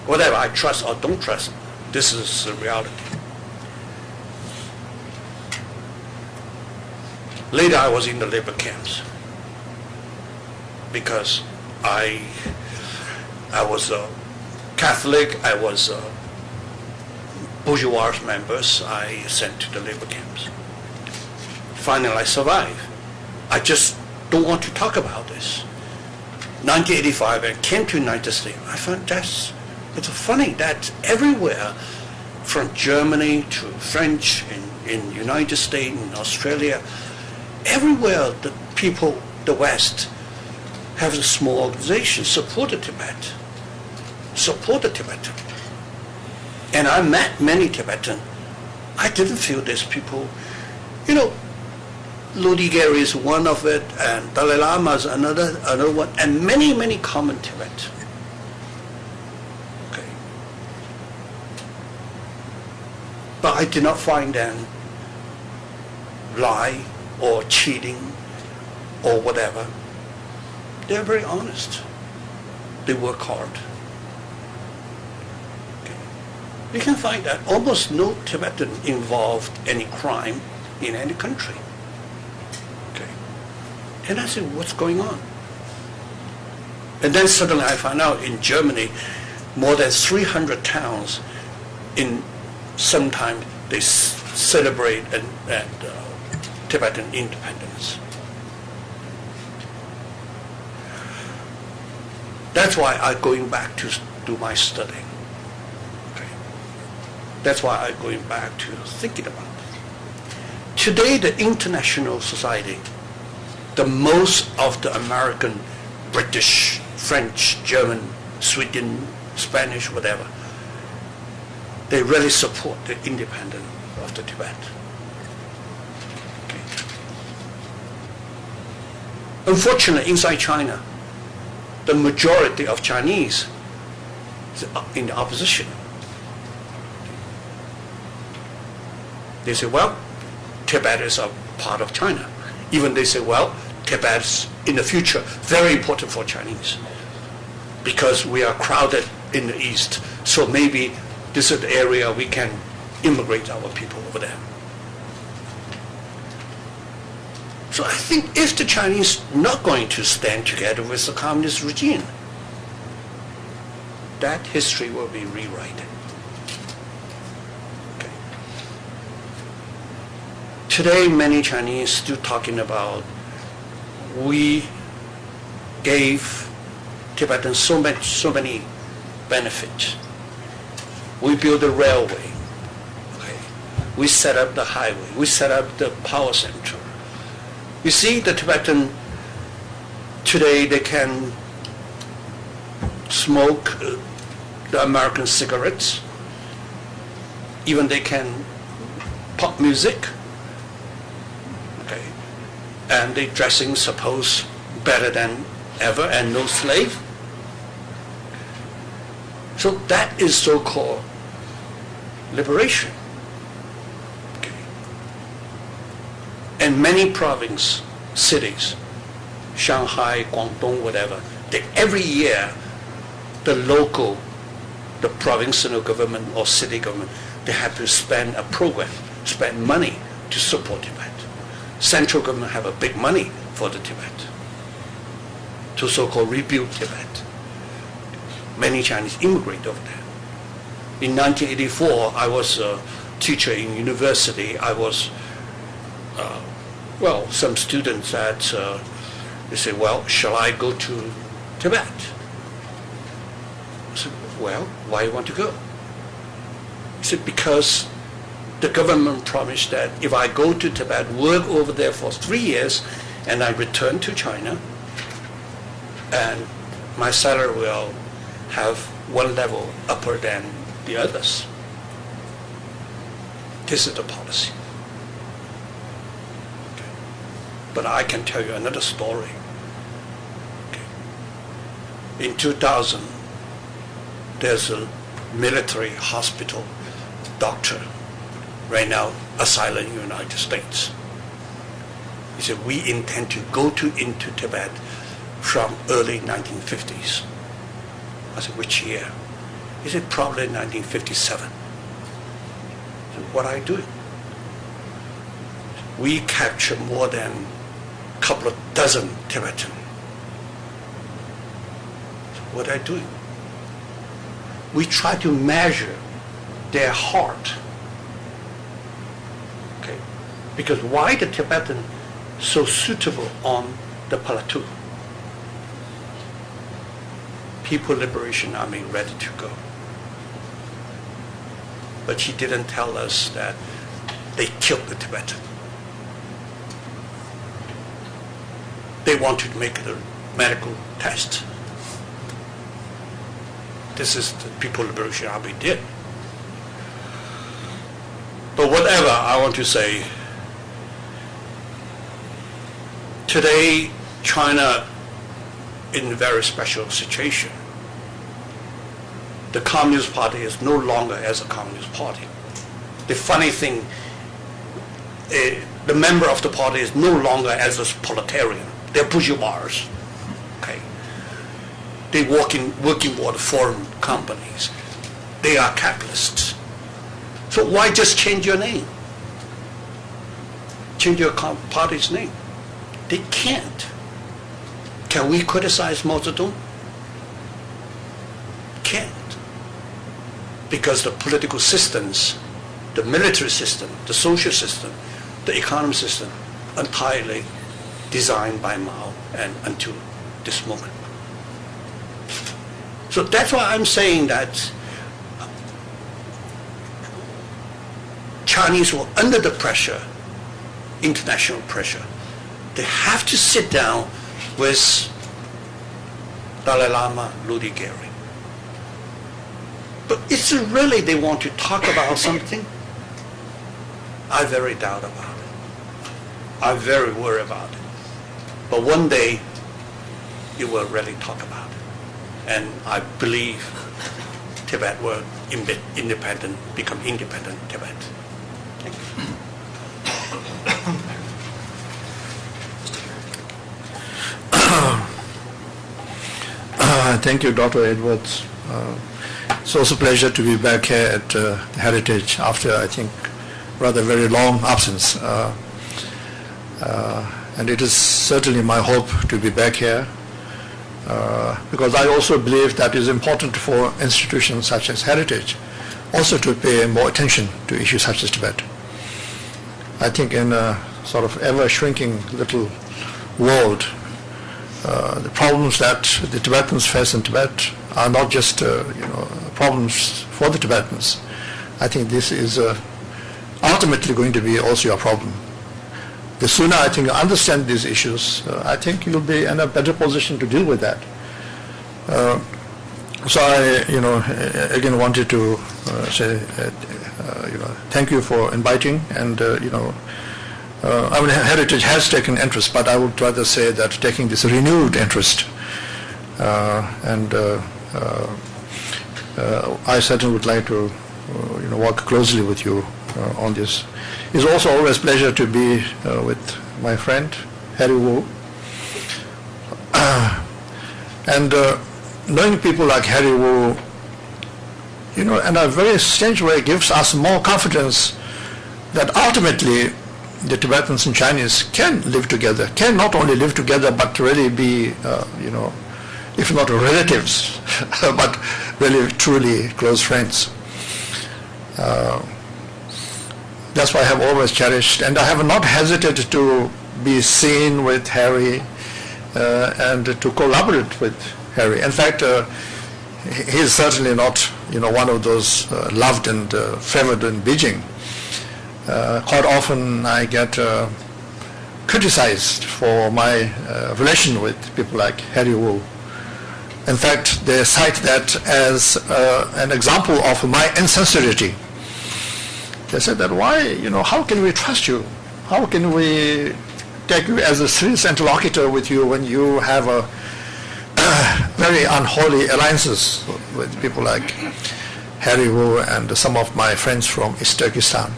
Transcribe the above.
whatever I trust or don't trust, this is the reality. Later, I was in the labor camps because I was a Catholic, I was a bourgeois members, I sent to the labor camps. Finally, I survived. I just don't want to talk about this. 1985, I came to the United States. I found it's funny that everywhere, from Germany to French, in United States, in Australia, everywhere the people, the West, have a small organization, support the Tibet, support the Tibetan. And I met many Tibetan. I didn't feel these people, Lodi Gary is one of it, and Dalai Lama is another one, and many common Tibet. Okay. But I did not find them lie or cheating or whatever. They're very honest. They work hard. Okay. You can find that almost no Tibetan involved any crime in any country. Okay. And I said, what's going on? And then suddenly I found out in Germany, more than 300 towns in sometime they celebrate and Tibetan independence. That's why I'm going back to do my studying. Okay. That's why I'm going back to thinking about it. Today, the international society, the most of the American, British, French, German, Sweden, Spanish, whatever, they really support the independence of the Tibet. Okay. Unfortunately, inside China, the majority of Chinese is in the opposition. They say, well, Tibet is a part of China. Even they say, well, Tibet is in the future very important for Chinese because we are crowded in the east. So maybe this is the area we can immigrate our people over there. So I think if the Chinese not going to stand together with the communist regime, that history will be rewritten. Okay. Today, many Chinese still talking about we gave Tibetans so many benefits. We built a railway. Okay. We set up the highway. We set up the power center. You see, the Tibetan today, they can smoke the American cigarettes. Even they can pop music. Okay. And they dressing suppose better than ever and no slave. So that is so-called liberation. And many province cities, Shanghai, Guangdong, whatever, every year the provincial government or city government, they have to spend a program, spend money to support Tibet. Central government have a big money for the Tibet, to so-called rebuild Tibet. Many Chinese immigrate over there. In 1984, I was a teacher in university. I was some students that they say, well, shall I go to Tibet? I said, well, why you want to go? He said, because the government promised that if I go to Tibet, work over there for 3 years, and I return to China, and my salary will have one level upper than the others. This is the policy. But I can tell you another story. Okay. In 2000, there's a military hospital doctor right now asylum in the United States. He said, we intend to go into Tibet from early 1950s. I said, which year? He said, probably 1957. So what are you doing? We captured more than a couple of dozen Tibetan. So what are you doing? We try to measure their heart. Okay? Because why the Tibetan so suitable on the plateau? People Liberation Army ready to go. But he didn't tell us that they killed the Tibetan. They wanted to make the medical test. This is the People Liberation Army did. But whatever, I want to say, today China in a very special situation. The Communist Party is no longer as a Communist Party. The funny thing, the member of the party is no longer as a proletarian. They're bourgeois. Okay. They working for the foreign companies. They are capitalists. So why just change your name? Change your party's name. They can't. Can we criticize Mao Zedong? Can't. Because the political systems, the military system, the social system, the economic system, entirely designed by Mao and until this moment. So that's why I'm saying that Chinese were under the pressure, international pressure. They have to sit down with Dalai Lama, Ludi Gary. But is it really they want to talk about something? I very doubt about it. I'm very worried about it. But one day, you will really talk about it. And I believe Tibet will become independent Tibet. Thank you. Thank you, Dr. Edwards. It's also a pleasure to be back here at Heritage after, I think, rather very long absence. And it is certainly my hope to be back here because I also believe that it is important for institutions such as Heritage also to pay more attention to issues such as Tibet. I think in a sort of ever-shrinking little world, the problems that the Tibetans face in Tibet are not just problems for the Tibetans. I think this is ultimately going to be also a problem. The sooner I think you understand these issues, I think you'll be in a better position to deal with that. So I, again wanted to say, thank you for inviting, and I mean, Heritage has taken interest, but I would rather say that taking this renewed interest, and I certainly would like to, work closely with you on this. It's also always a pleasure to be with my friend Harry Wu, and knowing people like Harry Wu, in a very strange way, gives us more confidence that ultimately the Tibetans and Chinese can live together, can not only live together, but really be, if not relatives, but really truly close friends. That's why I have always cherished, and I have not hesitated to be seen with Harry and to collaborate with Harry. In fact, he is certainly not, one of those loved and favored in Beijing. Quite often I get criticized for my relation with people like Harry Wu. In fact, they cite that as an example of my insincerity. They said that how can we trust you? How can we take you as a serious interlocutor with you when you have a very unholy alliances with people like Harry Wu and some of my friends from East Turkestan?